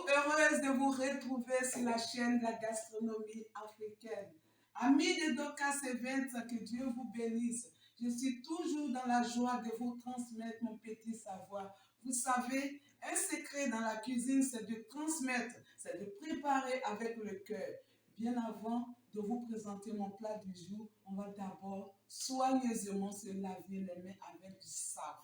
Heureuse de vous retrouver sur la chaîne de la gastronomie africaine. Amis de Docas Events, que Dieu vous bénisse. Je suis toujours dans la joie de vous transmettre mon petit savoir. Vous savez, un secret dans la cuisine, c'est de transmettre, c'est de préparer avec le cœur. Bien avant de vous présenter mon plat du jour, on va d'abord soigneusement se laver les mains avec du savon.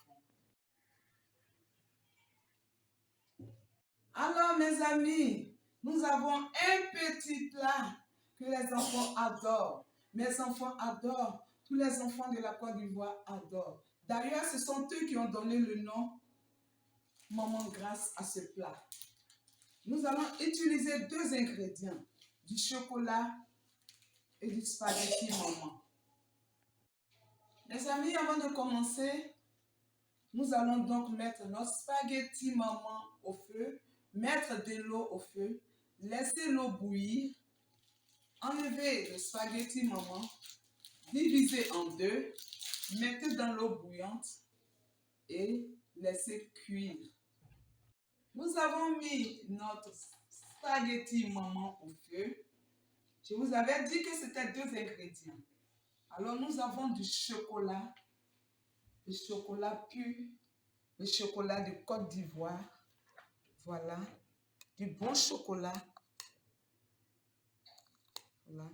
Alors, mes amis, nous avons un petit plat que les enfants adorent. Mes enfants adorent. Tous les enfants de la Côte d'Ivoire adorent. D'ailleurs, ce sont eux qui ont donné le nom Maman grâce à ce plat. Nous allons utiliser 2 ingrédients, du chocolat et du spaghetti maman. Mes amis, avant de commencer, nous allons donc mettre notre spaghetti maman au feu, mettre de l'eau au feu, laisser l'eau bouillir, enlever le spaghetti maman, diviser en 2, mettez dans l'eau bouillante et laissez cuire. Nous avons mis notre spaghetti maman au feu. Je vous avais dit que c'était 2 ingrédients. Alors nous avons du chocolat, le chocolat pur, le chocolat de Côte d'Ivoire. Voilà, du bon chocolat. Voilà.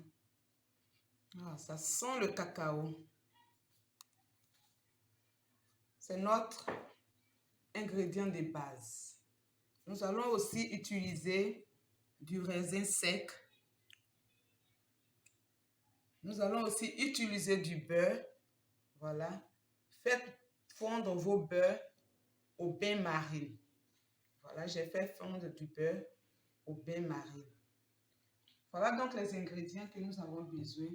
Ah, ça sent le cacao. C'est notre ingrédient de base. Nous allons aussi utiliser du raisin sec. Nous allons aussi utiliser du beurre. Voilà. Faites fondre vos beurres au bain-marie. Voilà, j'ai fait fondre du beurre au bain-marie. Voilà donc les ingrédients que nous avons besoin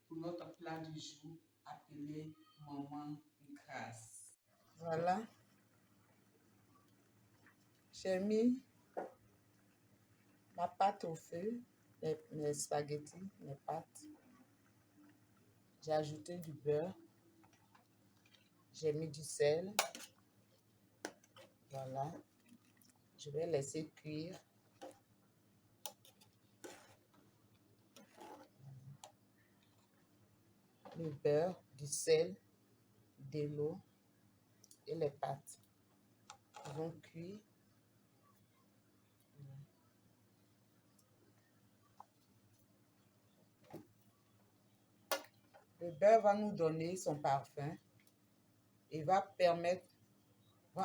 pour notre plat du jour appelé Maman Grâce. Voilà. J'ai mis ma pâte au feu, mes spaghettis, mes pâtes. J'ai ajouté du beurre. J'ai mis du sel. Voilà. Je vais laisser cuire. Le beurre, du sel, de l'eau et les pâtes vont cuire. Le beurre va nous donner son parfum et va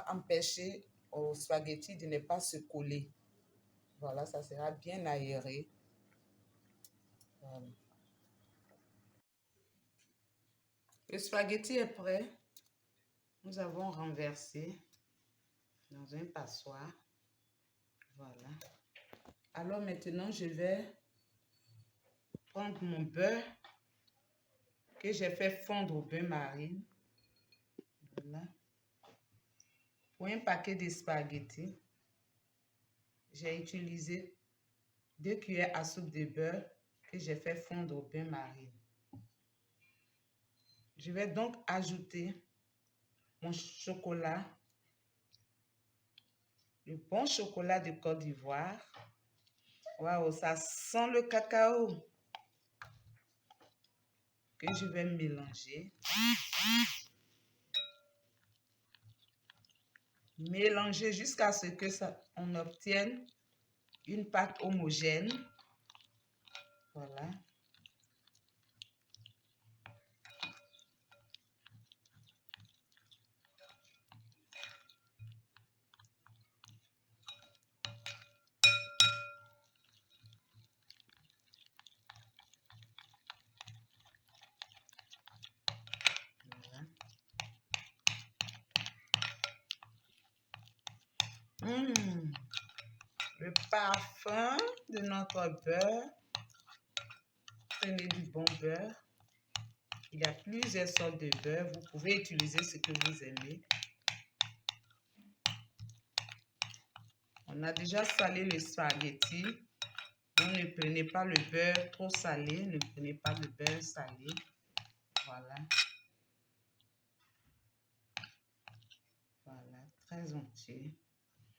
empêcher au spaghetti de ne pas se coller. Voilà, ça sera bien aéré. Voilà. Le spaghetti est prêt. Nous avons renversé dans un passoire. Voilà. Alors maintenant, je vais prendre mon beurre que j'ai fait fondre au bain-marie. Voilà. Pour un paquet de spaghettis, j'ai utilisé 2 cuillères à soupe de beurre que j'ai fait fondre au bain-marie. Je vais donc ajouter mon chocolat, le bon chocolat de Côte d'Ivoire. Waouh, ça sent le cacao que je vais mélanger. Mélanger jusqu'à ce que on obtienne une pâte homogène. Voilà. Le parfum de notre beurre. Prenez du bon beurre. Il y a plusieurs sortes de beurre. Vous pouvez utiliser ce que vous aimez. On a déjà salé le spaghetti. Donc ne prenez pas le beurre trop salé. Ne prenez pas le beurre salé. Voilà. Voilà, très entier.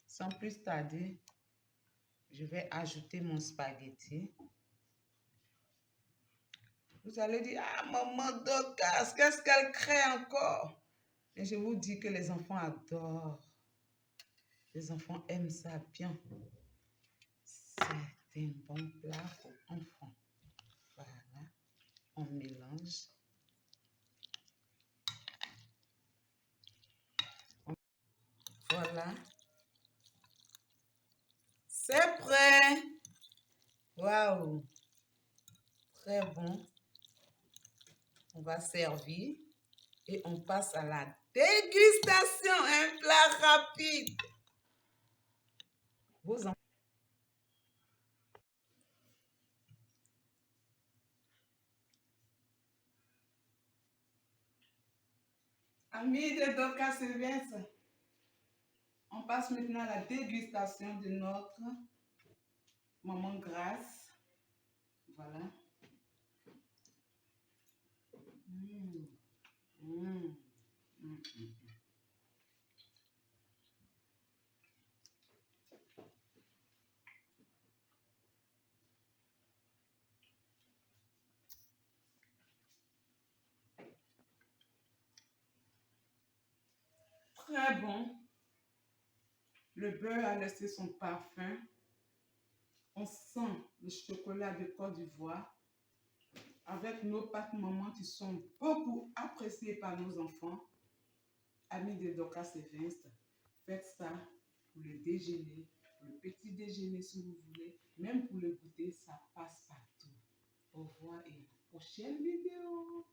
Sans plus tarder, Je vais ajouter mon spaghetti. Vous allez dire, ah, maman Dorcas, qu'est-ce qu'elle crée encore? Et je vous dis que les enfants adorent. Les enfants aiment ça bien. C'est un bon plat pour enfants. Voilà, on mélange. Voilà. C'est prêt. Waouh. Très bon. On va servir et on passe à la dégustation. Un plat rapide. Vos enfants. Amis de Dorcas et Vince, on passe maintenant à la dégustation de notre maman Grace. Voilà. Mmh. Mmh. Mmh. Très bon. Le beurre a laissé son parfum. On sent le chocolat de Côte d'Ivoire avec nos pâtes maman qui sont beaucoup appréciées par nos enfants. Amis de Dorcas et Vince, faites ça pour le déjeuner, pour le petit déjeuner si vous voulez, même pour le goûter, ça passe partout. Au revoir et à la prochaine vidéo.